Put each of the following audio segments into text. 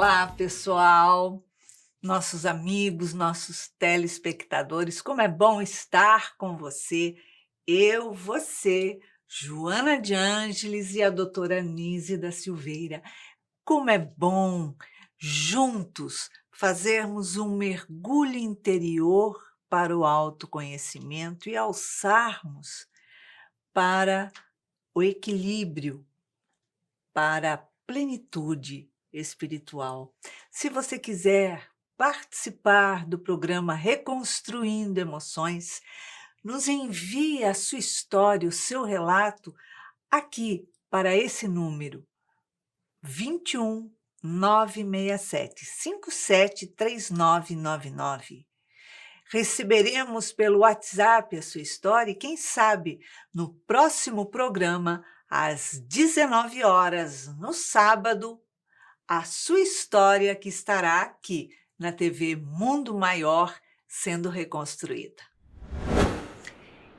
Olá, pessoal, nossos amigos, nossos telespectadores, como é bom estar com você, você, Joana de Ângeles e a doutora Nise da Silveira. Como é bom juntos fazermos um mergulho interior para o autoconhecimento e alçarmos para o equilíbrio, para a plenitude espiritual. Se você quiser participar do programa Reconstruindo Emoções, nos envie a sua história, o seu relato aqui para esse número 21 967 573999. Receberemos pelo WhatsApp a sua história e, quem sabe, no próximo programa, às 19 horas, no sábado, a sua história que estará aqui na TV Mundo Maior sendo reconstruída.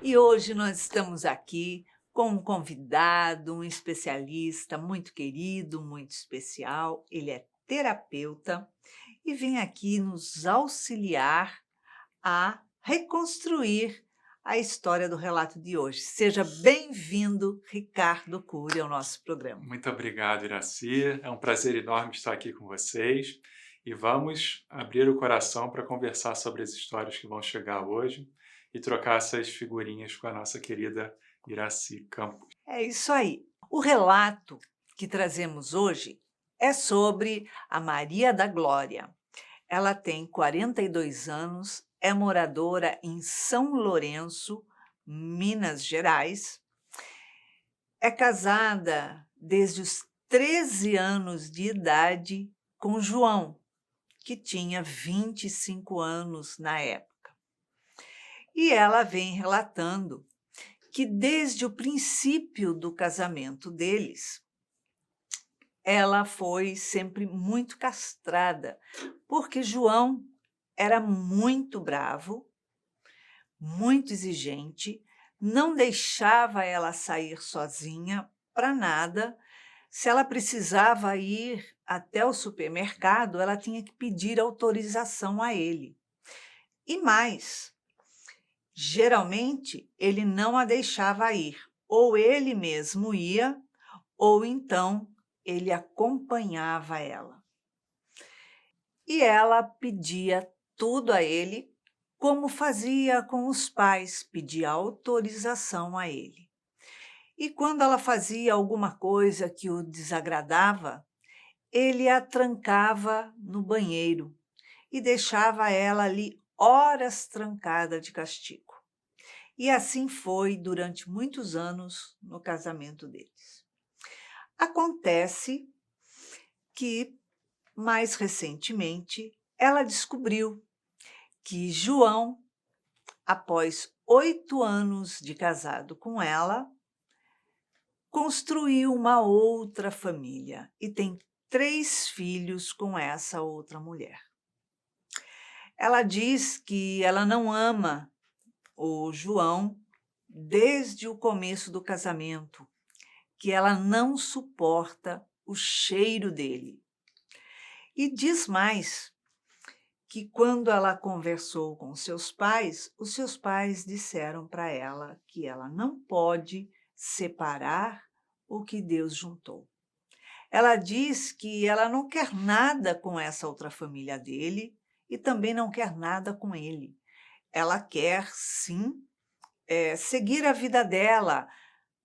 E hoje nós estamos aqui com um convidado, um especialista muito querido, muito especial. Ele é terapeuta e vem aqui nos auxiliar a reconstruir a história do relato de hoje. Seja bem-vindo, Ricardo Cury, ao nosso programa. Muito obrigado, Iraci. É um prazer enorme estar aqui com vocês. E vamos abrir o coração para conversar sobre as histórias que vão chegar hoje e trocar essas figurinhas com a nossa querida Iraci Campos. É isso aí. O relato que trazemos hoje é sobre a Maria da Glória. Ela tem 42 anos, é moradora em São Lourenço, Minas Gerais. É casada desde os 13 anos de idade com João, que tinha 25 anos na época. E ela vem relatando que desde o princípio do casamento deles, ela foi sempre muito castrada, porque João era muito bravo, muito exigente, não deixava ela sair sozinha para nada. Se ela precisava ir até o supermercado, ela tinha que pedir autorização a ele. E mais, geralmente ele não a deixava ir, ou ele mesmo ia, ou então ele acompanhava ela. E ela pedia tudo a ele, como fazia com os pais, pedia autorização a ele. E quando ela fazia alguma coisa que o desagradava, ele a trancava no banheiro e deixava ela ali horas trancada de castigo. E assim foi durante muitos anos no casamento deles. Acontece que, mais recentemente, ela descobriu que João, após 8 anos de casado com ela, construiu uma outra família e tem 3 filhos com essa outra mulher. Ela diz que ela não ama o João desde o começo do casamento, que ela não suporta o cheiro dele. E diz mais que quando ela conversou com seus pais, os seus pais disseram para ela que ela não pode separar o que Deus juntou. Ela diz que ela não quer nada com essa outra família dele e também não quer nada com ele. Ela quer, sim, seguir a vida dela,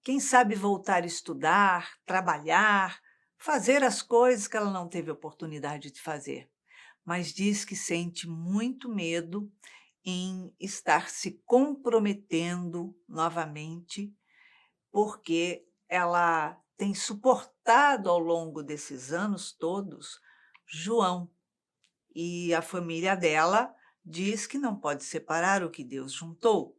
quem sabe voltar a estudar, trabalhar, fazer as coisas que ela não teve oportunidade de fazer. Mas diz que sente muito medo em estar se comprometendo novamente, porque ela tem suportado ao longo desses anos todos João. E a família dela diz que não pode separar o que Deus juntou.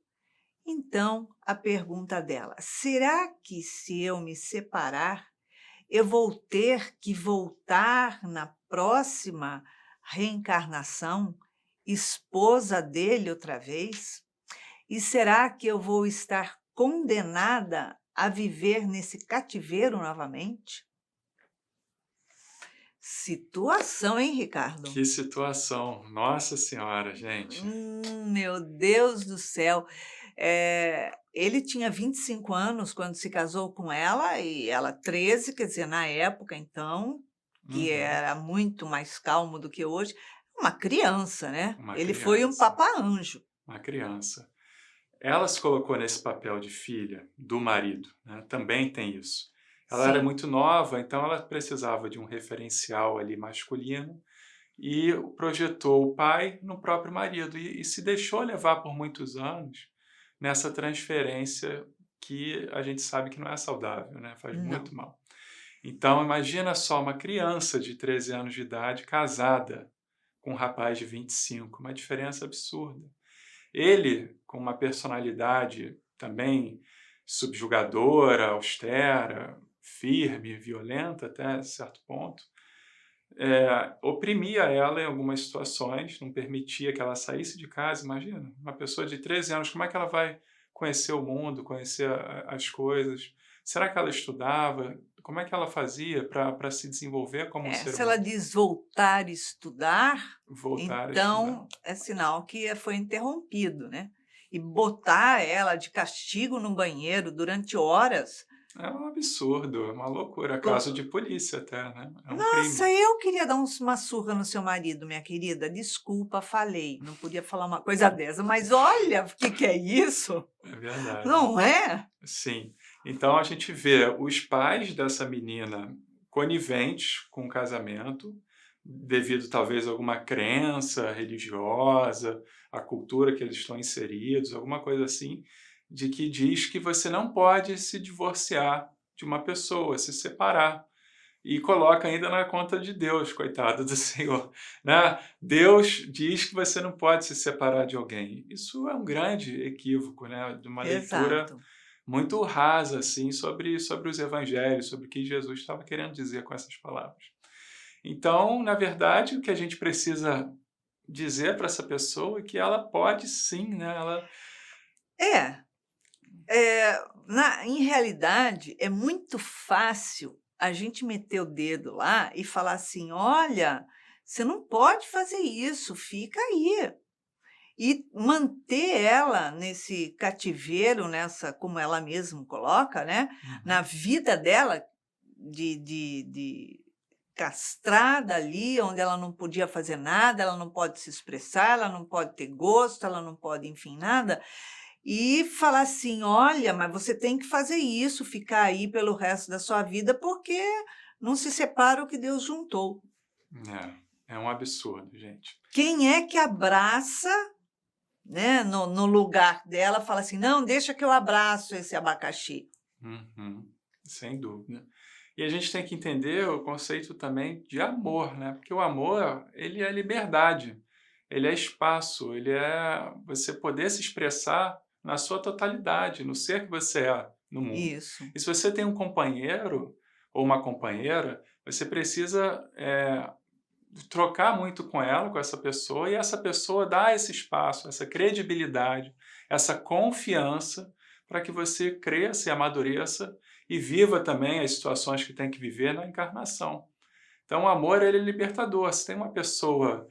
Então, a pergunta dela: será que se eu me separar, eu vou ter que voltar na próxima reencarnação, esposa dele outra vez? E será que eu vou estar condenada a viver nesse cativeiro novamente? Situação, hein, Ricardo? Que situação. Nossa senhora, gente. Meu Deus do céu. Ele tinha 25 anos quando se casou com ela e ela 13, quer dizer, na época então, que Uhum. era muito mais calmo do que hoje, uma criança, né. Uma Ele foi um criança, papa-anjo. uma criança. Ela se colocou nesse papel de filha do marido, né, também tem isso. Ela era Sim, muito nova, então ela precisava de um referencial ali masculino e projetou o pai no próprio marido e se deixou levar por muitos anos nessa transferência que a gente sabe que não é saudável, né, faz não. muito mal. Então imagina só uma criança de 13 anos de idade casada com um rapaz de 25, uma diferença absurda. Ele, com uma personalidade também subjugadora, austera, firme, violenta até certo ponto, oprimia ela em algumas situações, não permitia que ela saísse de casa. Imagina, uma pessoa de 13 anos, como é que ela vai conhecer o mundo, conhecer as coisas? Será que ela estudava? Como é que ela fazia para se desenvolver como um ser Se ela humano? diz voltar a estudar, Voltar a estudar. então é sinal que foi interrompido, né. E botar ela de castigo no banheiro durante horas. É um absurdo, é uma loucura, Po caso de polícia até, né, é um Nossa, crime. eu queria dar uma surra no seu marido, minha querida. Desculpa, falei, não podia falar uma coisa dessa, mas olha, o que que é isso? É verdade. Não é? Sim. Então a gente vê os pais dessa menina coniventes com o casamento, devido talvez a alguma crença religiosa, a cultura que eles estão inseridos, alguma coisa assim, de que diz que você não pode se divorciar de uma pessoa, se separar. E coloca ainda na conta de Deus, coitado do Senhor, né. Deus diz que você não pode se separar de alguém. Isso é um grande equívoco, né, de uma leitura Exato. muito rasa, assim, sobre os evangelhos, sobre o que Jesus estava querendo dizer com essas palavras. Então, na verdade, o que a gente precisa dizer para essa pessoa é que ela pode sim, né, ela É, em realidade, é muito fácil a gente meter o dedo lá e falar assim: "Olha, você não pode fazer isso, fica aí". E manter ela nesse cativeiro, nessa como ela mesma coloca, né, na uhum, vida dela de castrada ali, onde ela não podia fazer nada, ela não pode se expressar, ela não pode ter gosto, ela não pode, enfim, nada, e falar assim: "Olha, mas você tem que fazer isso, ficar aí pelo resto da sua vida, porque não se separa o que Deus juntou". é um absurdo, gente. Quem é que abraça, né, no lugar dela, fala assim: "Não, deixa que eu abraço esse abacaxi". Uhum, sem dúvida. E a gente tem que entender o conceito também de amor, né? Porque o amor, ele é liberdade, ele é espaço, ele é você poder se expressar na sua totalidade, no ser que você é no mundo. Isso, E se você tem um companheiro ou uma companheira, você precisa trocar muito com ela, com essa pessoa, e essa pessoa dá esse espaço, essa credibilidade, essa confiança para que você cresça e amadureça e viva também as situações que tem que viver na encarnação. Então, o amor ele é libertador. Se tem uma pessoa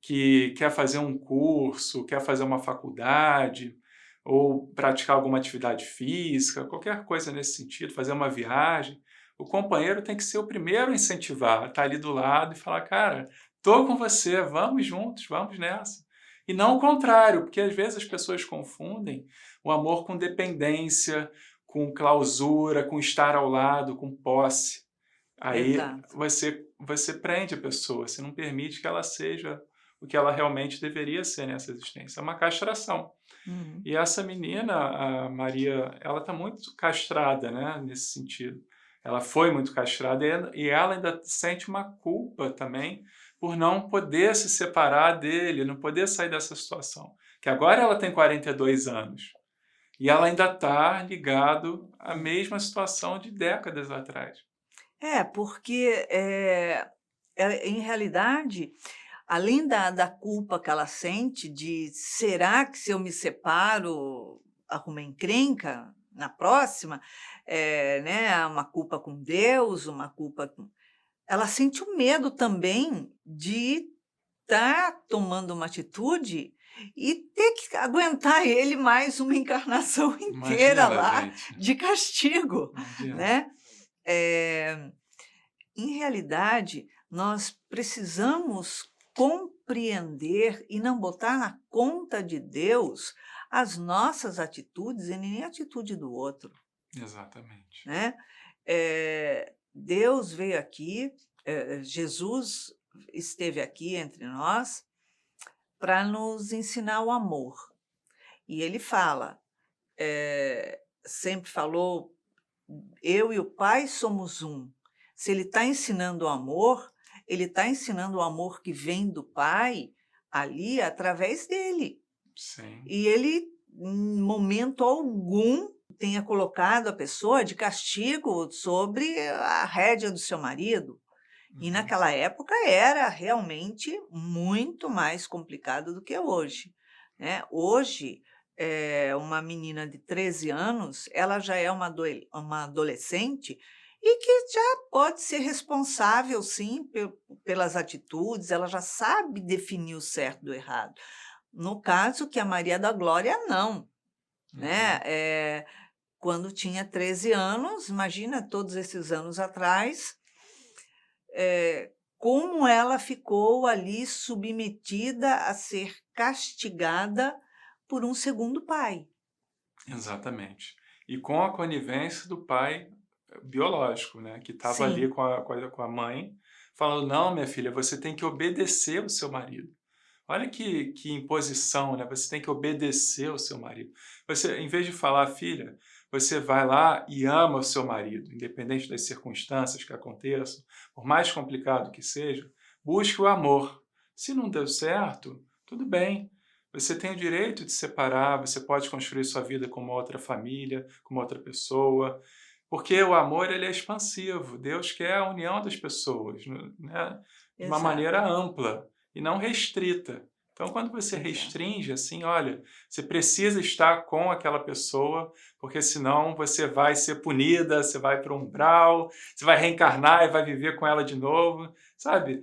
que quer fazer um curso, quer fazer uma faculdade, ou praticar alguma atividade física, qualquer coisa nesse sentido, fazer uma viagem, o companheiro tem que ser o primeiro a incentivar, estar ali do lado e falar: "Cara, tô com você, vamos juntos, vamos nessa". E não o contrário, porque às vezes as pessoas confundem o amor com dependência, com clausura, com estar ao lado, com posse. Aí exato. você prende a pessoa, você não permite que ela seja o que ela realmente deveria ser nessa existência, é uma castração. Uhum. E essa menina, a Maria, ela está muito castrada, né, nesse sentido. Ela foi muito castrada e ela ainda sente uma culpa também por não poder se separar dele, não poder sair dessa situação. Que agora ela tem 42 anos e ela ainda está ligado à mesma situação de décadas atrás. É, porque, em realidade, além da culpa que ela sente de: "Será que se eu me separo, arrumo encrenca na próxima?", né, uma culpa com Deus, uma culpa com ela sente o medo também de estar tomando uma atitude e ter que aguentar ele mais uma encarnação inteira Imagina, lá gente. de castigo, Imagina. né. Eh, Em realidade, nós precisamos compreender e não botar na conta de Deus as nossas atitudes e nem a atitude do outro, Exatamente. né. Deus veio aqui, Jesus esteve aqui entre nós para nos ensinar o amor. E ele fala, sempre falou: "Eu e o Pai somos um". Se ele está ensinando o amor, ele está ensinando o amor que vem do Pai ali através dele. Sim. E ele, em momento algum, tenha colocado a pessoa de castigo sobre a rédea do seu marido. E Uhum. naquela época era realmente muito mais complicado do que hoje, né. Hoje, uma menina de 13 anos, ela já é uma adolescente e que já pode ser responsável sim pelas atitudes, ela já sabe definir o certo do errado. No caso que a Maria da Glória não, né, Uhum. quando tinha 13 anos, imagina todos esses anos atrás, como ela ficou ali submetida a ser castigada por um segundo pai. Exatamente. E com a conivência do pai biológico, né, que estava ali Sim, com a mãe, falando: "Não, minha filha, você tem que obedecer o seu marido". Olha que imposição, né, você tem que obedecer o seu marido. Você, em vez de falar: "Filha, você vai lá e ama o seu marido, independente das circunstâncias que aconteçam, por mais complicado que seja, busque o amor. Se não deu certo, tudo bem, você tem o direito de separar, você pode construir sua vida com uma outra família, com uma outra pessoa, porque o amor ele é expansivo. Deus quer a união das pessoas, né, de uma maneira exato, ampla e não restrita. Então, quando você exato. restringe assim, olha, você precisa estar com aquela pessoa, porque senão você vai ser punida, você vai para um umbral, você vai reencarnar e vai viver com ela de novo, sabe?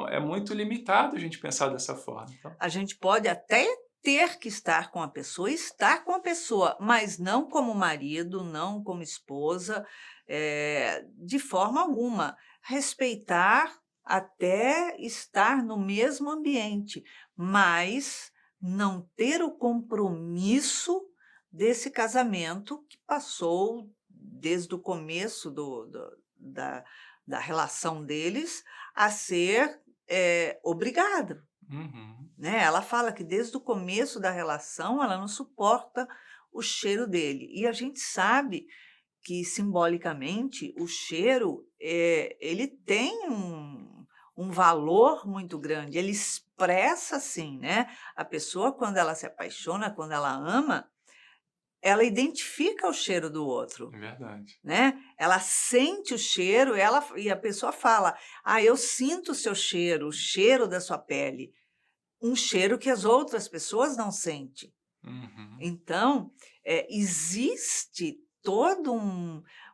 É muito limitado a gente pensar dessa forma. Então, A gente pode até ter que estar com a pessoa, estar com a pessoa, mas não como marido, não como esposa, de forma alguma. Respeitar até estar no mesmo ambiente, mas não ter o compromisso desse casamento que passou desde o começo da, da relação deles a ser obrigado, uhum, né. Ela fala que desde o começo da relação ela não suporta o cheiro dele. E a gente sabe que simbolicamente o cheiro, ele tem um valor muito grande, ele expressa assim, né. A pessoa quando ela se apaixona, quando ela ama, ela identifica o cheiro do outro, é verdade. né. Ela sente o cheiro, e a pessoa fala: "Ah, eu sinto o cheiro da sua pele". Um cheiro que as outras pessoas não sentem. Uhum, Então, existe todo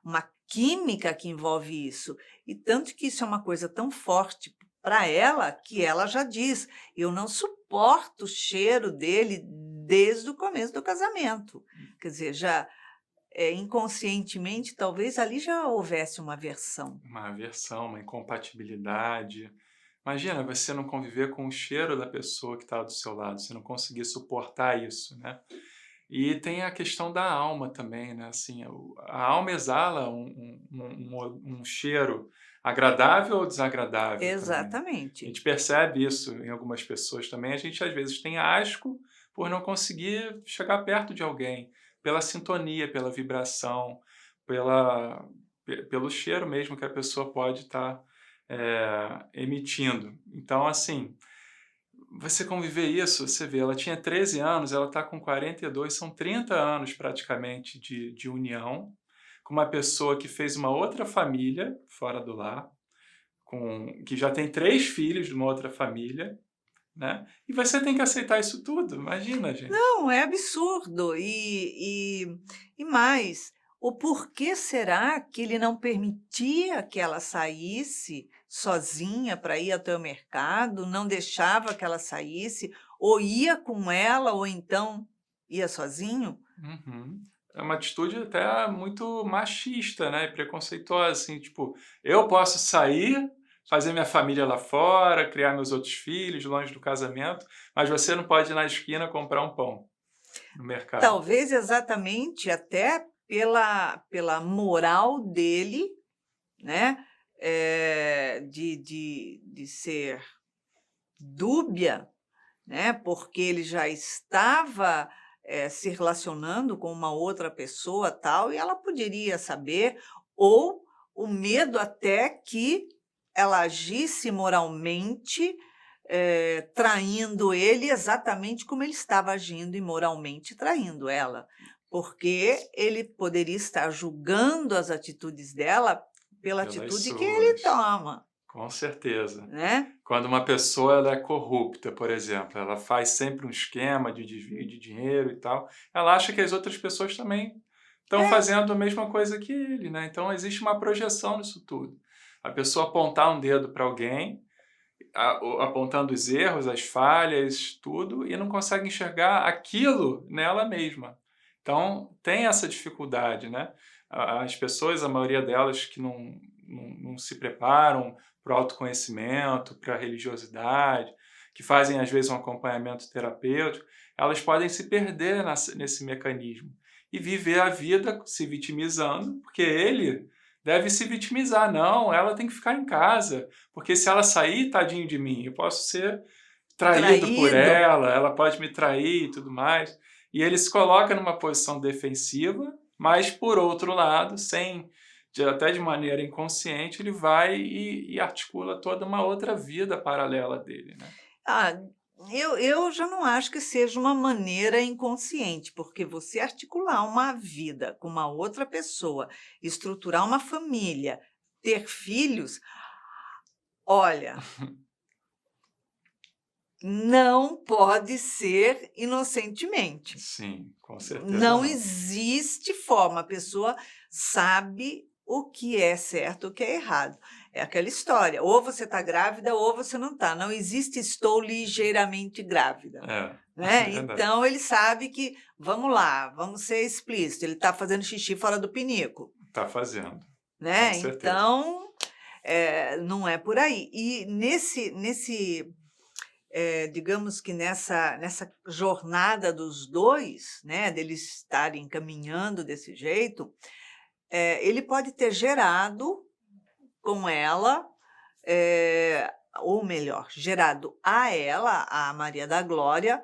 uma química que envolve isso, e tanto que isso é uma coisa tão forte para ela, que ela já diz: "Eu não suporto o cheiro dele desde o começo do casamento". Quer dizer, já, inconscientemente, talvez ali já houvesse uma aversão. uma aversão, uma incompatibilidade. Imagina você não conviver com o cheiro da pessoa que está do seu lado, você não conseguir suportar isso, né? E tem a questão da alma também, né, assim, a alma exala um cheiro agradável ou desagradável também. A Exatamente. gente percebe isso em algumas pessoas também, a gente às vezes tem asco por não conseguir chegar perto de alguém, pela sintonia, pela vibração, pelo cheiro mesmo que a pessoa pode estar, emitindo. Então assim, você conviver isso, você vê, ela tinha 13 anos, ela está com 42, são 30 anos praticamente de união, com uma pessoa que fez uma outra família fora do lar, que já tem 3 filhos de uma outra família, né, e você tem que aceitar isso tudo, imagina gente. Não, é absurdo. E mais, o porquê será que ele não permitia que ela saísse sozinha para ir até o mercado, não deixava que ela saísse, ou ia com ela, ou então ia sozinho. Uhum. É uma atitude até muito machista, né, e preconceituosa, assim, tipo, eu posso sair, fazer minha família lá fora, criar meus outros filhos longe do casamento, mas você não pode ir na esquina comprar um pão no mercado. Talvez exatamente até pela moral dele, né, de ser dúbia, né, porque ele já estava, se relacionando com uma outra pessoa, tal, e ela poderia saber, ou o medo até que ela agisse moralmente, traindo ele exatamente como ele estava agindo imoralmente traindo ela, porque ele poderia estar julgando as atitudes dela pela Pelas atitude que ele suas, toma, com certeza. né. Quando uma pessoa ela é corrupta, por exemplo, ela faz sempre um esquema de desvio de dinheiro e tal, ela acha que as outras pessoas também estão É, fazendo a mesma coisa que ele, né, então existe uma projeção nisso tudo. A pessoa apontar um dedo para alguém, apontando os erros, as falhas, tudo, e não consegue enxergar aquilo nela mesma. Então tem essa dificuldade, né. As pessoas, a maioria delas que não se preparam para o autoconhecimento, para a religiosidade, que fazem às vezes um acompanhamento terapêutico, elas podem se perder nesse mecanismo e viver a vida se vitimizando, porque ele deve se vitimizar. Não, ela tem que ficar em casa, porque se ela sair, tadinho de mim, eu posso ser traído por traído. ela pode me trair e tudo mais. E ele se coloca numa posição defensiva, mas por outro lado, até de maneira inconsciente, ele vai e articula toda uma outra vida paralela dele, né. Ah, eu já não acho que seja uma maneira inconsciente, porque você articular uma vida com uma outra pessoa, estruturar uma família, ter filhos, olha, não pode ser inocentemente. Sim, com certeza Não não. existe forma, a pessoa sabe o que é certo, o que é errado. É aquela história, ou você está grávida ou você não está, não existe "estou ligeiramente grávida", É, é né. verdade. Então ele sabe que vamos lá, vamos ser explícito, ele está fazendo xixi fora do pinico, Tá fazendo, com né, certeza. então, não é por aí. E nesse digamos que nessa jornada dos 2, né, deles estarem caminhando desse jeito, ele pode ter gerado com ela, ou melhor, gerado a ela, a Maria da Glória,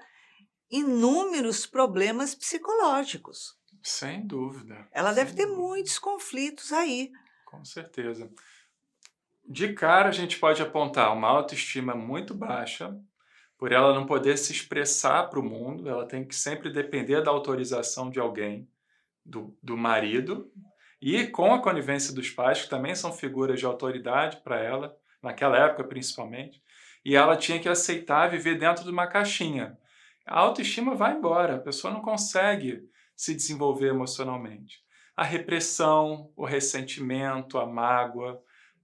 inúmeros problemas psicológicos. Sem dúvida, Ela deve sem ter dúvida, muitos conflitos aí. com certeza. De cara, a gente pode apontar uma autoestima muito baixa, por ela não poder se expressar para o mundo, ela tem que sempre depender da autorização de alguém, do marido, e com a conivência dos pais, que também são figuras de autoridade para ela, naquela época principalmente, e ela tinha que aceitar viver dentro de uma caixinha. A autoestima vai embora, a pessoa não consegue se desenvolver emocionalmente. A repressão, o ressentimento, a mágoa,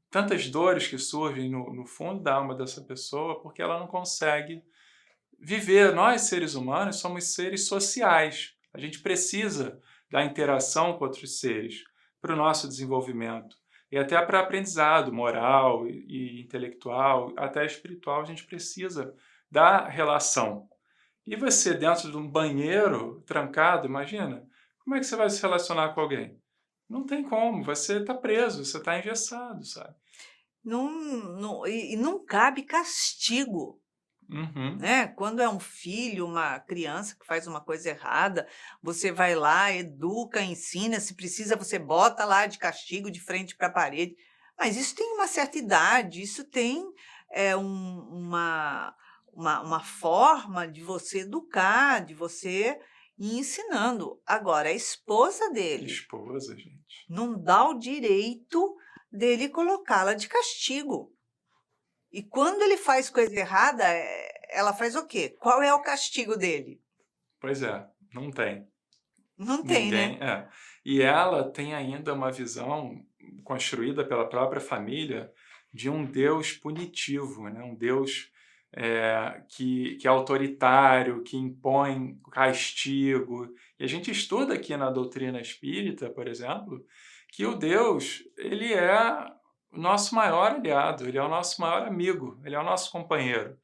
tantas dores que surgem no fundo da alma dessa pessoa, porque ela não consegue viver. Nós, seres humanos, somos seres sociais. A gente precisa da interação com outros seres para o nosso desenvolvimento e até para aprendizado moral e intelectual, até espiritual, a gente precisa da relação. E você dentro de um banheiro trancado, imagina, como é que você vai se relacionar com alguém? Não tem como, você está preso, você está engessado, sabe? Não, não cabe castigo. Uhum. Né, quando é um filho, uma criança que faz uma coisa errada, você vai lá, educa, ensina, se precisa você bota lá de castigo de frente para a parede, mas isso tem uma certa idade, isso tem, uma forma de você educar, de você ir ensinando. Agora a esposa dele Esposa, gente. não dá o direito dele colocá-la de castigo. E quando ele faz coisa errada, ela faz o quê? Qual é o castigo dele? Pois é, não tem. Não tem, Ninguém né. é. E ela tem ainda uma visão construída pela própria família de um Deus punitivo, né? Um Deus que é autoritário, que impõe castigo. E a gente estuda aqui na doutrina espírita, por exemplo, que o Deus, ele é o nosso maior aliado, ele é o nosso maior amigo, ele é o nosso companheiro.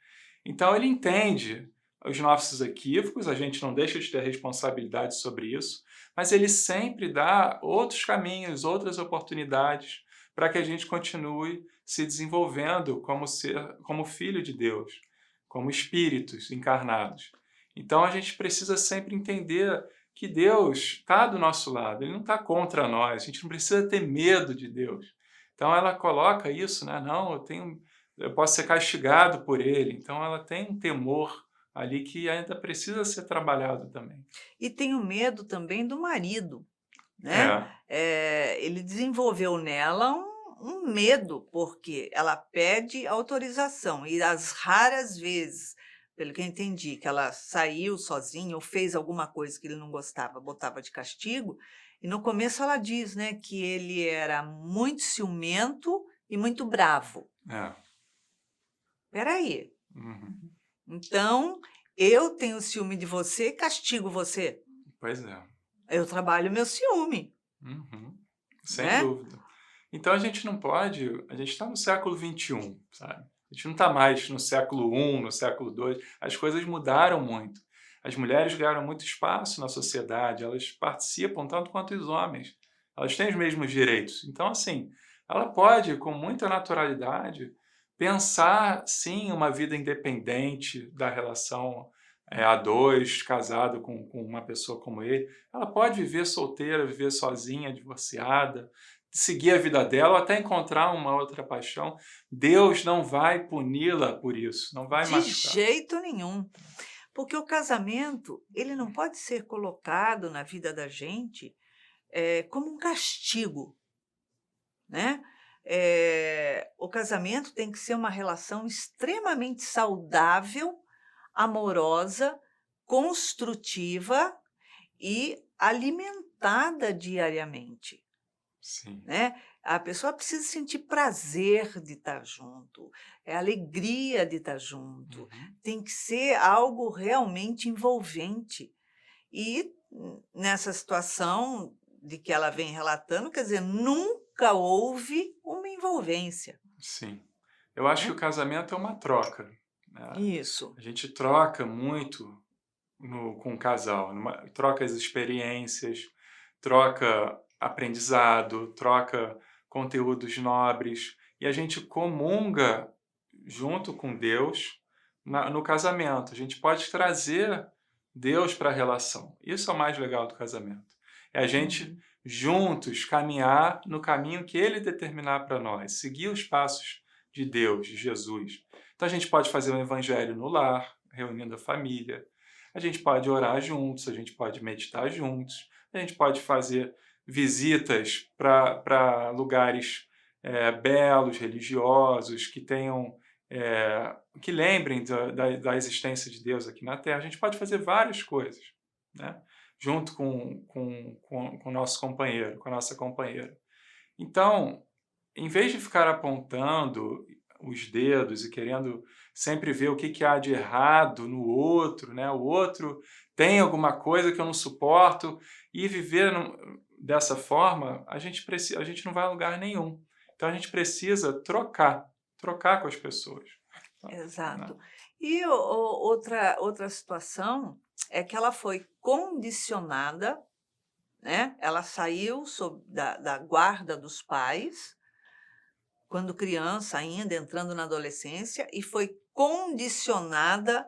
Então ele entende os nossos equívocos, a gente não deixa de ter responsabilidade sobre isso, mas ele sempre dá outros caminhos, outras oportunidades para que a gente continue se desenvolvendo como filho de Deus, como espíritos encarnados. Então a gente precisa sempre entender que Deus está do nosso lado, ele não está contra nós, a gente não precisa ter medo de Deus. Então ela coloca isso, né? Não, eu posso ser castigado por ele. Então ela tem um temor ali que ainda precisa ser trabalhado também. E tem o medo também do marido, né? É, Ele desenvolveu nela um medo, porque ela pede autorização e as raras vezes, pelo que eu entendi, que ela saiu sozinha ou fez alguma coisa que ele não gostava, botava de castigo, e no começo ela diz, né, que ele era muito ciumento e muito bravo. é. Espera aí, Uhum. então eu tenho ciúme de você, castigo você. Pois é. Eu trabalho meu ciúme, Uhum. Sem né? dúvida. Então a gente não pode. A gente está no século XXI, sabe? A gente não está mais no século I, no século II. As coisas mudaram muito. As mulheres ganharam muito espaço na sociedade, elas participam tanto quanto os homens. Elas têm os mesmos direitos. Então, assim, ela pode, com muita naturalidade, pensar, sim, uma vida independente da relação a dois, casado com uma pessoa como ele. Ela pode viver solteira, viver sozinha, divorciada, seguir a vida dela ou até encontrar uma outra paixão. Deus não vai puni-la por isso, não vai De machucar. jeito nenhum. Porque o casamento, ele não pode ser colocado na vida da gente, como um castigo, né. O casamento tem que ser uma relação extremamente saudável, amorosa, construtiva e alimentada diariamente. Sim. Né? A pessoa precisa sentir prazer de estar junto, alegria de estar junto, Uhum. tem que ser algo realmente envolvente. E nessa situação de que ela vem relatando, quer dizer, nunca houve uma envolvência, Sim. Eu acho que né? o casamento é uma troca, né? Isso. A gente troca muito com o casal, troca as experiências, troca aprendizado, troca conteúdos nobres e a gente comunga junto com Deus no casamento. A gente pode trazer Deus para a relação. Isso é o mais legal do casamento. É a gente Uhum. juntos caminhar no caminho que Ele determinar para nós, seguir os passos de Deus, de Jesus. Então a gente pode fazer um evangelho no lar, reunindo a família. A gente pode orar juntos, a gente pode meditar juntos, a gente pode fazer visitas para lugares belos, religiosos, que tenham que lembrem da existência de Deus aqui na Terra. A gente pode fazer várias coisas, né? Junto com o nosso companheiro, com a nossa companheira. Então, em vez de ficar apontando os dedos e querendo sempre ver o que há de errado no outro, né? O outro tem alguma coisa que eu não suporto e viver dessa forma, a gente não vai a lugar nenhum. Então a gente precisa trocar com as pessoas, né? Exato. E outra situação é que ela foi condicionada, né, ela saiu da guarda dos pais, quando criança ainda, entrando na adolescência, e foi condicionada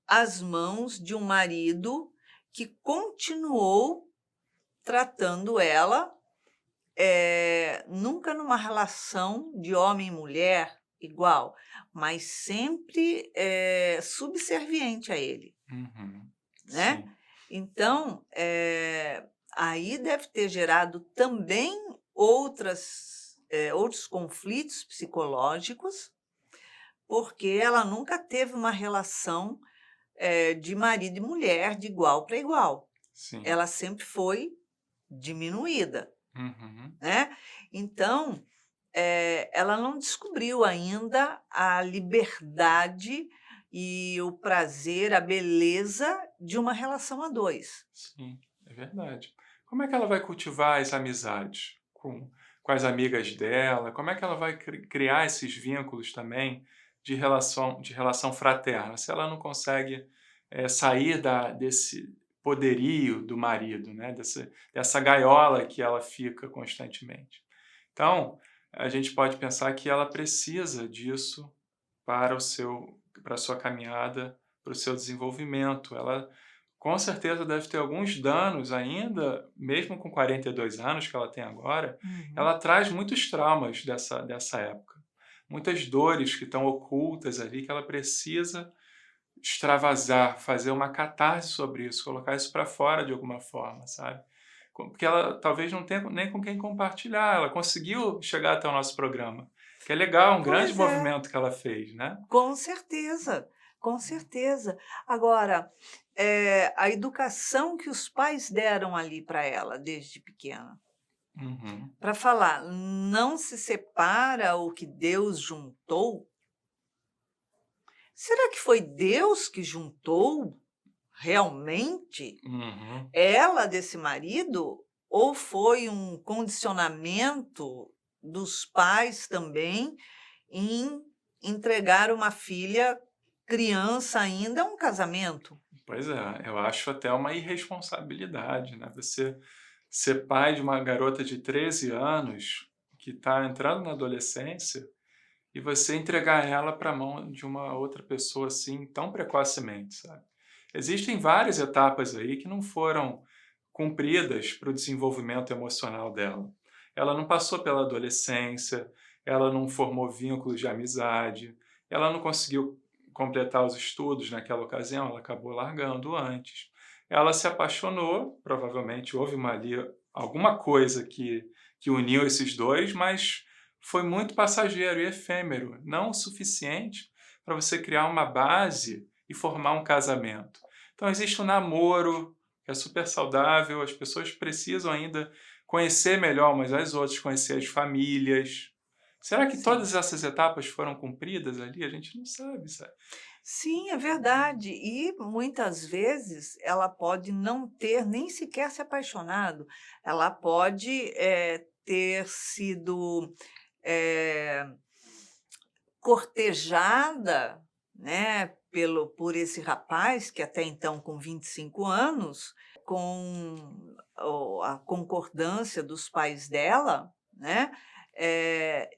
às mãos de um marido que continuou tratando ela, nunca numa relação de homem e mulher igual, mas sempre, subserviente a ele, Uhum. né. Sim. Então, aí deve ter gerado também outros conflitos psicológicos, porque ela nunca teve uma relação, de marido e mulher de igual para igual. Sim. Ela sempre foi diminuída, Uhum. né. Então, ela não descobriu ainda a liberdade e o prazer, a beleza de uma relação a 2. Sim, é verdade. Como é que ela vai cultivar as amizades com as amigas dela? Como é que ela vai criar esses vínculos também de relação fraterna, se ela não consegue, sair desse poderio do marido, né, dessa gaiola que ela fica constantemente. Então, a gente pode pensar que ela precisa disso para a sua caminhada, para o seu desenvolvimento. Ela com certeza deve ter alguns danos ainda, mesmo com 42 anos que ela tem agora, Uhum. ela traz muitos traumas dessa época. Muitas dores que estão ocultas ali, que ela precisa extravasar, fazer uma catarse sobre isso, colocar isso para fora de alguma forma, sabe? Porque ela talvez não tenha nem com quem compartilhar, ela conseguiu chegar até o nosso programa, que é legal, um grande Pois é. movimento que ela fez, né? Com certeza, com certeza. Agora, a educação que os pais deram ali para ela desde pequena, Uhum. para falar: "Não se separa o que Deus juntou", será que foi Deus que juntou realmente Uhum. ela desse marido, ou foi um condicionamento dos pais também em entregar uma filha criança ainda a um casamento? Pois é, eu acho até uma irresponsabilidade, né, você ser pai de uma garota de 13 anos que está entrando na adolescência e você entregar ela para a mão de uma outra pessoa, assim, tão precocemente, sabe. Existem várias etapas aí que não foram cumpridas para o desenvolvimento emocional dela. Ela não passou pela adolescência, ela não formou vínculos de amizade, ela não conseguiu completar os estudos naquela ocasião, ela acabou largando antes. Ela se apaixonou, provavelmente houve ali alguma coisa que uniu esses dois, mas foi muito passageiro e efêmero, não o suficiente para você criar uma base e formar um casamento. Então existe um namoro, que é super saudável, as pessoas precisam ainda conhecer melhor umas às outras, conhecer as famílias. Será que Sim. todas essas etapas foram cumpridas ali? A gente não sabe, sabe? Sim, é verdade. E muitas vezes ela pode não ter nem sequer se apaixonado. Ela pode, ter sido, eh, cortejada, né, por esse rapaz que até então com 25 anos, com a concordância dos pais dela, né,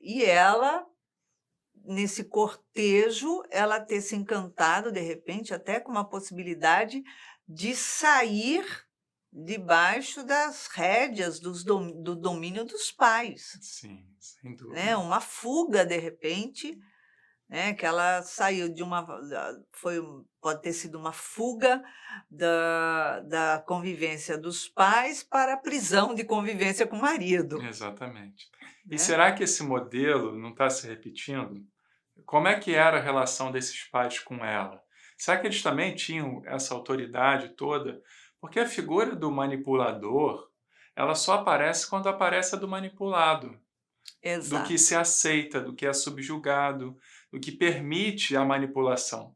e ela nesse cortejo, ela ter se encantado, de repente, até com uma possibilidade de sair debaixo das rédeas do domínio dos pais, Sim, sem né, dúvida. uma fuga, de repente, né, que ela saiu de uma pode ter sido uma fuga da convivência dos pais para a prisão de convivência com o marido, Exatamente. E né. será que esse modelo não está se repetindo? Como é que era a relação desses pais com ela? Será que eles também tinham essa autoridade toda? Porque a figura do manipulador, ela só aparece quando aparece a do manipulado, do que Exato. se aceita, do que é subjugado, do que permite a manipulação.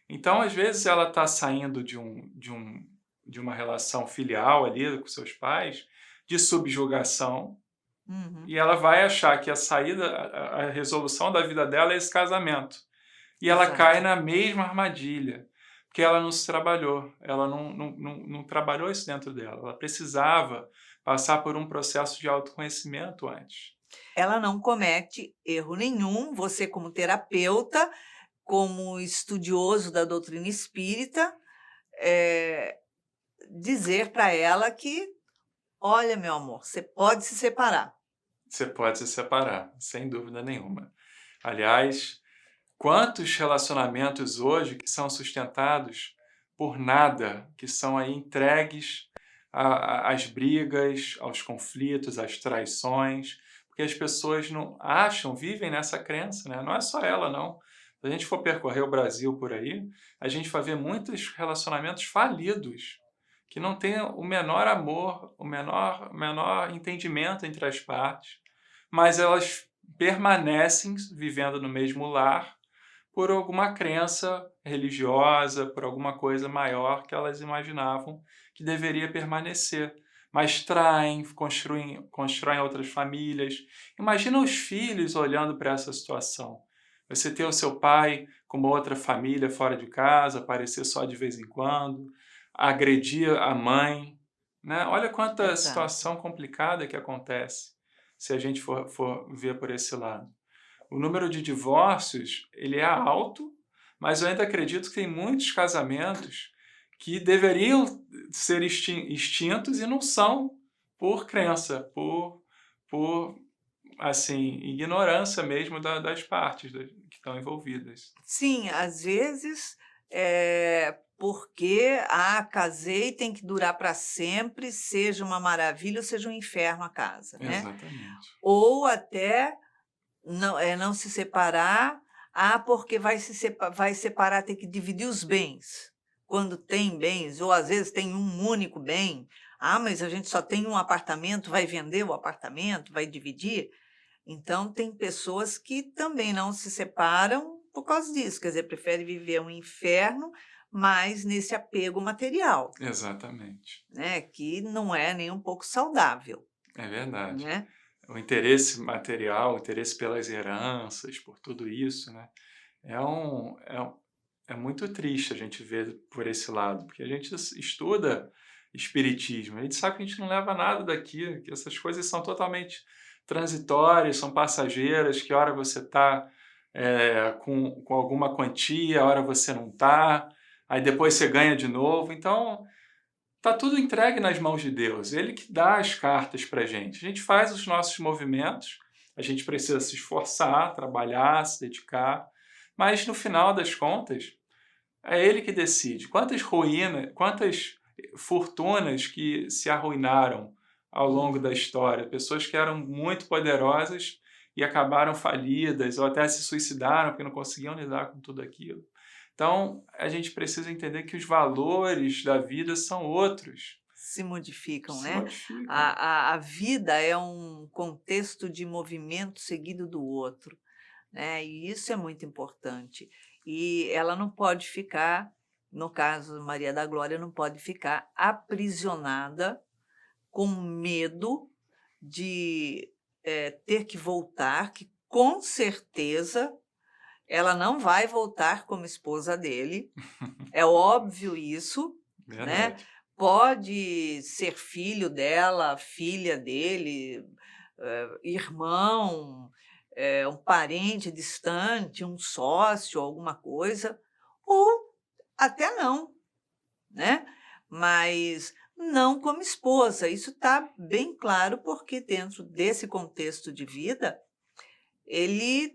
Então, às vezes, ela está saindo de uma relação filial ali com seus pais, de subjugação, Uhum. e ela vai achar que a saída, a resolução da vida dela é esse casamento. E ela cai Exato. na mesma armadilha, porque ela não se trabalhou, ela não trabalhou isso dentro dela. Ela precisava passar por um processo de autoconhecimento antes. Ela não comete erro nenhum, você como terapeuta, como estudioso da doutrina espírita, eh, dizer para ela que: "Olha, meu amor, você pode se separar". Você pode se separar, sem dúvida nenhuma. Aliás, quantos relacionamentos hoje que são sustentados por nada, que são aí entregues às brigas, aos conflitos, às traições, porque as pessoas não acham, vivem nessa crença, né? Não é só ela, não. Se a gente for percorrer o Brasil por aí, a gente vai ver muitos relacionamentos falidos, que não têm o menor amor, o menor entendimento entre as partes, mas elas permanecem vivendo no mesmo lar por alguma crença religiosa, por alguma coisa maior que elas imaginavam que deveria permanecer. Mas traem, constroem outras famílias. Imagina os filhos olhando para essa situação. Você ter o seu pai com uma outra família fora de casa, aparecer só de vez em quando, agredir a mãe, né? Olha quanta Exato. situação complicada que acontece se a gente for ver por esse lado. O número de divórcios, ele é alto, mas eu ainda acredito que tem muitos casamentos que deveriam ser extintos e não são por crença, por assim, ignorância mesmo das partes que estão envolvidas. Sim, às vezes, porque, casei, tem que durar para sempre, seja uma maravilha ou seja um inferno a casa, né. Exatamente. Ou até não se separar, porque vai separar, tem que dividir os bens. Quando tem bens, ou às vezes tem um único bem. Mas a gente só tem um apartamento, vai vender o apartamento, vai dividir? Então tem pessoas que também não se separam por causa disso, quer dizer, prefere viver um inferno, mas nesse apego material, Exatamente. né, que não é nem um pouco saudável, É verdade. né. O interesse material, o interesse pelas heranças, por tudo isso, né? É muito triste a gente ver por esse lado, porque a gente estuda espiritismo, a gente sabe que a gente não leva nada daqui, que essas coisas são totalmente transitórias, são passageiras, que hora você está com alguma quantia, hora você não está, aí depois você ganha de novo. Então, tá tudo entregue nas mãos de Deus, Ele que dá as cartas para gente. A gente faz os nossos movimentos, a gente precisa se esforçar, trabalhar, se dedicar, mas no final das contas, é Ele que decide. Quantas ruínas, quantas fortunas que se arruinaram ao longo da Uhum. história, pessoas que eram muito poderosas e acabaram falidas ou até se suicidaram porque não conseguiam lidar com tudo aquilo. Então, a gente precisa entender que os valores da vida são outros, Se modificam, se né. modificam. A vida é um contexto de movimento seguido do outro, né, e isso é muito importante. E ela não pode ficar, no caso Maria da Glória, não pode ficar aprisionada com medo de, ter que voltar, que com certeza ela não vai voltar como esposa dele, é óbvio isso, né. Verdade. Pode ser filho dela, filha dele, irmão, um parente distante, um sócio, alguma coisa, ou até não, né. Mas não como esposa, isso está bem claro, porque dentro desse contexto de vida, ele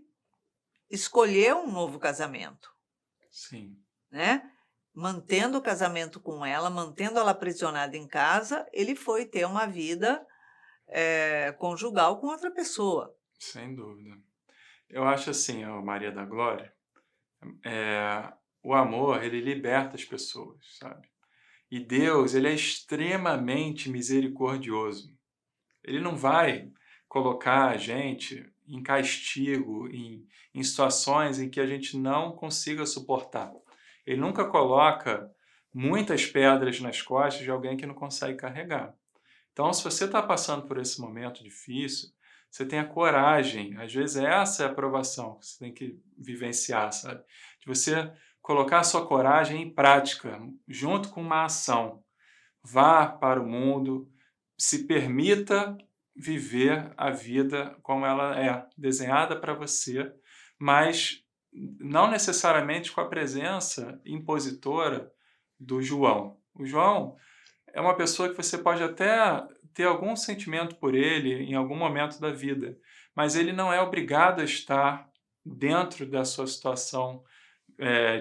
escolheu um novo casamento, Sim, né. Mantendo o casamento com ela, mantendo ela aprisionada em casa, ele foi ter uma vida, conjugal com outra pessoa. sem dúvida. Eu acho assim, a Maria da Glória, eh, o amor, ele liberta as pessoas, sabe? E Deus, ele é extremamente misericordioso. Ele não vai colocar a gente em castigo, em situações em que a gente não consiga suportar. Ele nunca coloca muitas pedras nas costas de alguém que não consegue carregar. Então, se você está passando por esse momento difícil, você tenha coragem. Às vezes, essa é a aprovação que você tem que vivenciar, sabe? De você colocar a sua coragem em prática, junto com uma ação. Vá para o mundo, se permita viver a vida como ela é, desenhada para você, mas não necessariamente com a presença impositora do João. O João é uma pessoa que você pode até ter algum sentimento por ele em algum momento da vida, mas ele não é obrigado a estar dentro da sua situação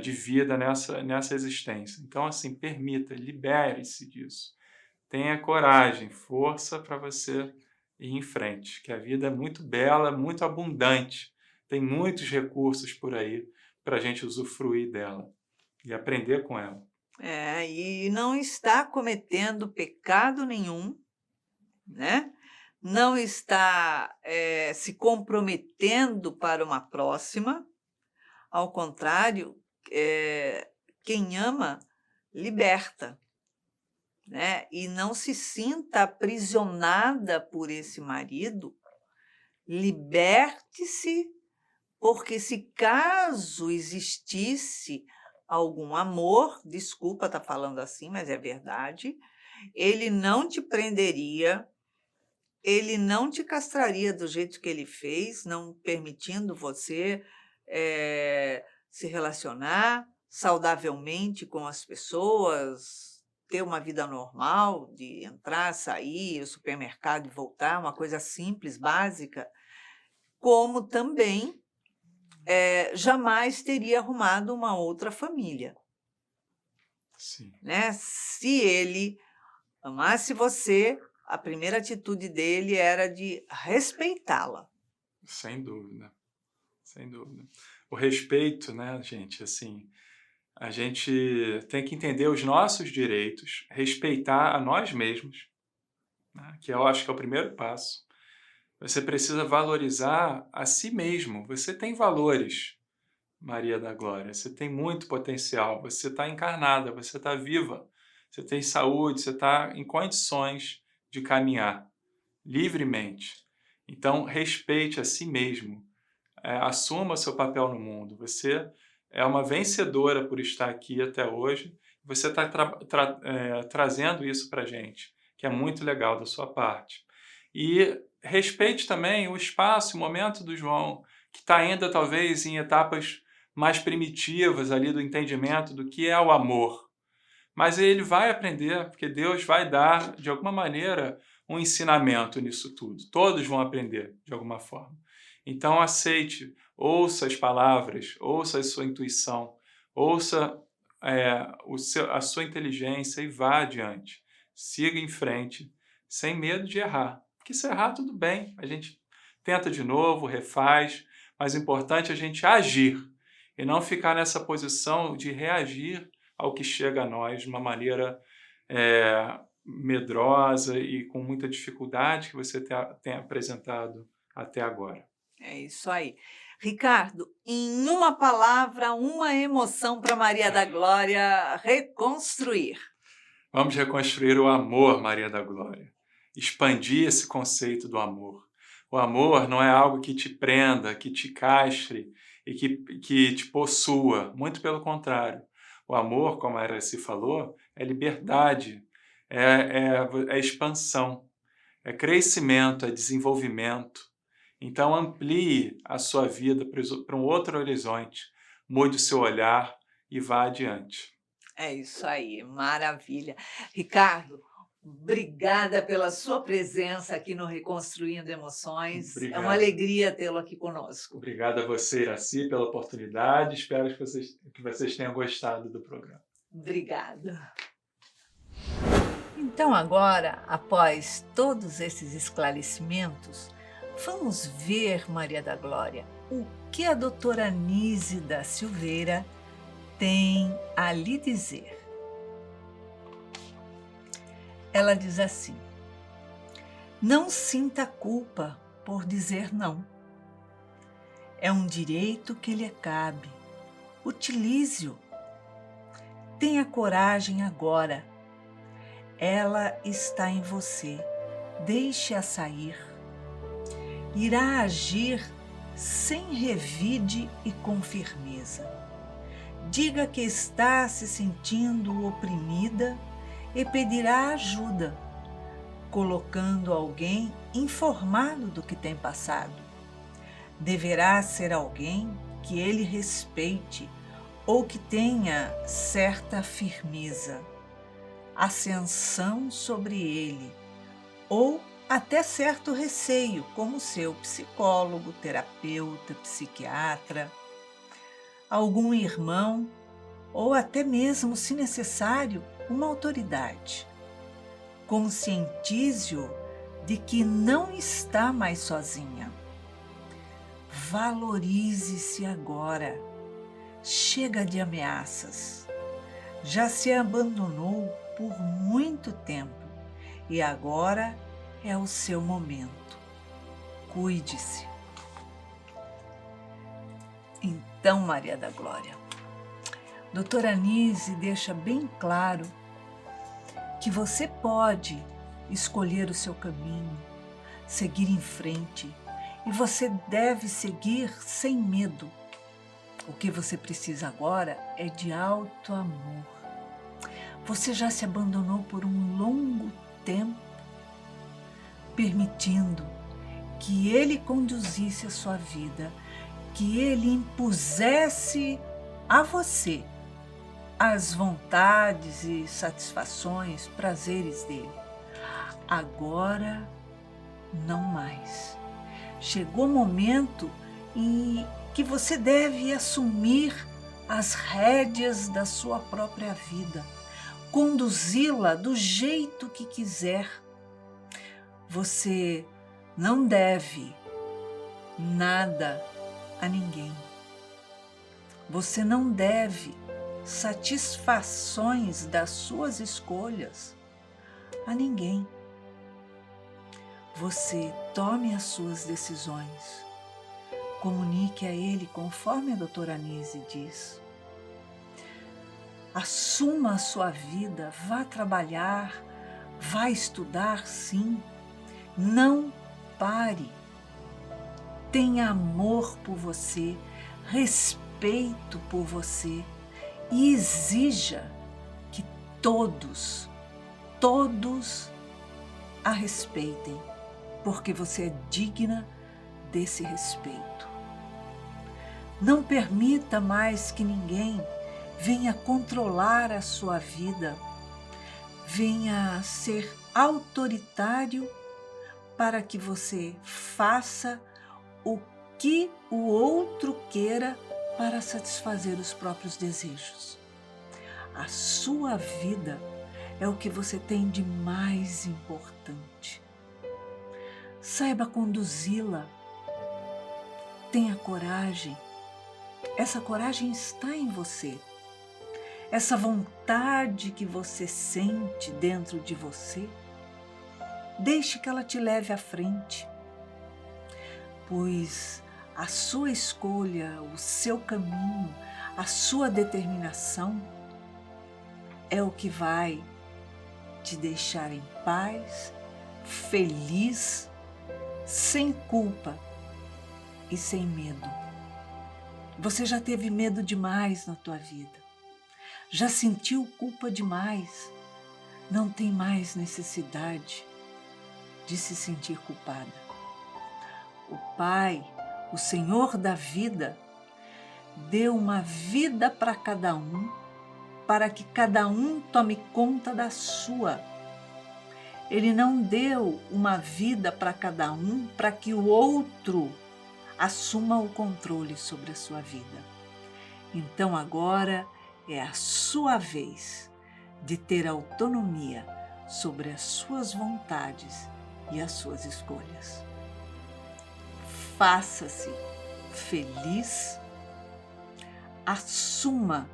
de vida nessa existência. Então, assim, permita, libere-se disso. Tenha coragem, força para você ir em frente, que a vida é muito bela, muito abundante. Tem muitos recursos por aí para a gente usufruir dela e aprender com ela. E não está cometendo pecado nenhum, né, não está se comprometendo para uma próxima. Ao contrário, quem ama liberta, né? E não se sinta aprisionada por esse marido. Liberte-se, porque se caso existisse algum amor, desculpa estar falando assim, mas é verdade, ele não te prenderia, ele não te castraria do jeito que ele fez, não permitindo você se relacionar saudavelmente com as pessoas, ter uma vida normal, de entrar, sair, o supermercado e voltar, uma coisa simples, básica, como também jamais teria arrumado uma outra família, Sim, né? Se ele amasse você, a primeira atitude dele era de respeitá-la. sem dúvida, sem dúvida. O respeito, né, gente, assim, a gente tem que entender os nossos direitos, respeitar a nós mesmos, né, que eu acho que é o primeiro passo. Você precisa valorizar a si mesmo. Você tem valores, Maria da Glória. Você tem muito potencial. Você está encarnada, você está viva. Você tem saúde, você está em condições de caminhar livremente. Então, respeite a si mesmo. Assuma seu papel no mundo. Você é uma vencedora por estar aqui até hoje. Você está trazendo isso para a gente, que é muito legal da sua parte. E respeite também o espaço e o momento do João, que está ainda talvez em etapas mais primitivas ali do entendimento do que é o amor. Mas ele vai aprender, porque Deus vai dar, de alguma maneira, um ensinamento nisso tudo. Todos vão aprender, de alguma forma. Então, aceite, ouça as palavras, ouça a sua intuição, ouça a sua inteligência e vá adiante. Siga em frente, sem medo de errar. Porque se errar, tudo bem. A gente tenta de novo, refaz, mas o importante é a gente agir e não ficar nessa posição de reagir ao que chega a nós de uma maneira medrosa e com muita dificuldade que você tem apresentado até agora. É isso aí. Ricardo, em uma palavra, uma emoção para Maria da Glória reconstruir. Vamos reconstruir o amor, Maria da Glória. Expandir esse conceito do amor. O amor não é algo que te prenda, que te castre e que te possua. Muito pelo contrário. O amor, como a Aracy falou, é liberdade, é expansão, é crescimento, é desenvolvimento. Então, amplie a sua vida para um outro horizonte, mude o seu olhar e vá adiante. É isso aí, maravilha. Ricardo, obrigada pela sua presença aqui no Reconstruindo Emoções. É uma Obrigado. alegria tê-lo aqui conosco. Obrigado a você, Iracy, pela oportunidade. Espero que vocês tenham gostado do programa. Obrigada. Então, agora, após todos esses esclarecimentos, vamos ver, Maria da Glória, o que a doutora Nísida Silveira tem a lhe dizer. Ela diz assim: não sinta culpa por dizer não. É um direito que lhe cabe. Utilize-o. Tenha coragem agora. Ela está em você. Deixe-a sair. Irá agir sem revide e com firmeza. Diga que está se sentindo oprimida e pedirá ajuda, colocando alguém informado do que tem passado. Deverá ser alguém que ele respeite ou que tenha certa firmeza, ascensão sobre ele, ou até certo receio, como seu psicólogo, terapeuta, psiquiatra, algum irmão ou até mesmo, se necessário, uma autoridade. Conscientize-o de que não está mais sozinha. Valorize-se agora. Chega de ameaças. Já se abandonou por muito tempo e agora é o seu momento. Cuide-se. Então, Maria da Glória, doutora Anise deixa bem claro que você pode escolher o seu caminho, seguir em frente, e você deve seguir sem medo. O que você precisa agora é de alto amor. Você já se abandonou por um longo tempo, permitindo que ele conduzisse a sua vida, que ele impusesse a você as vontades e satisfações, prazeres dele. Agora, não mais. Chegou o momento em que você deve assumir as rédeas da sua própria vida, conduzi-la do jeito que quiser. Você não deve nada a ninguém. Você não deve satisfações das suas escolhas a ninguém. Você tome as suas decisões. Comunique a ele conforme a doutora Anise diz. Assuma a sua vida, vá trabalhar, vá estudar, sim. Não pare. Tenha amor por você, respeito por você e exija que todos a respeitem, porque você é digna desse respeito. Não permita mais que ninguém venha controlar a sua vida, venha ser autoritário para que você faça o que o outro queira para satisfazer os próprios desejos. A sua vida é o que você tem de mais importante. Saiba conduzi-la. Tenha coragem. Essa coragem está em você. Essa vontade que você sente dentro de você, deixe que ela te leve à frente, pois a sua escolha, o seu caminho, a sua determinação é o que vai te deixar em paz, feliz, sem culpa e sem medo. Você já teve medo demais na tua vida, já sentiu culpa demais, não tem mais necessidade de se sentir culpada. O Pai, o Senhor da vida, deu uma vida para cada um, para que cada um tome conta da sua. Ele não deu uma vida para cada um para que o outro assuma o controle sobre a sua vida. Então agora é a sua vez de ter autonomia sobre as suas vontades e as suas escolhas. Faça-se feliz, assuma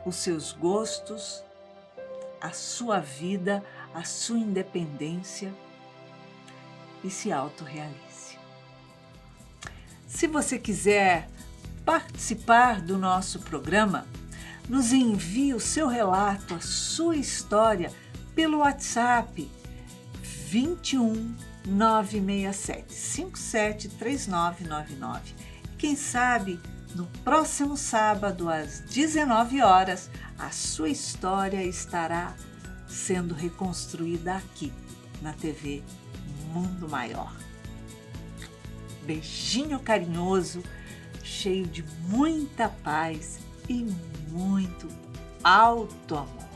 os seus gostos, a sua vida, a sua independência e se autorrealize. Se você quiser participar do nosso programa, nos envie o seu relato, a sua história pelo WhatsApp 21 967 57 3999. Quem sabe no próximo sábado às 19 horas a sua história estará sendo reconstruída aqui na TV Mundo Maior. Beijinho carinhoso, cheio de muita paz e muito alto amor.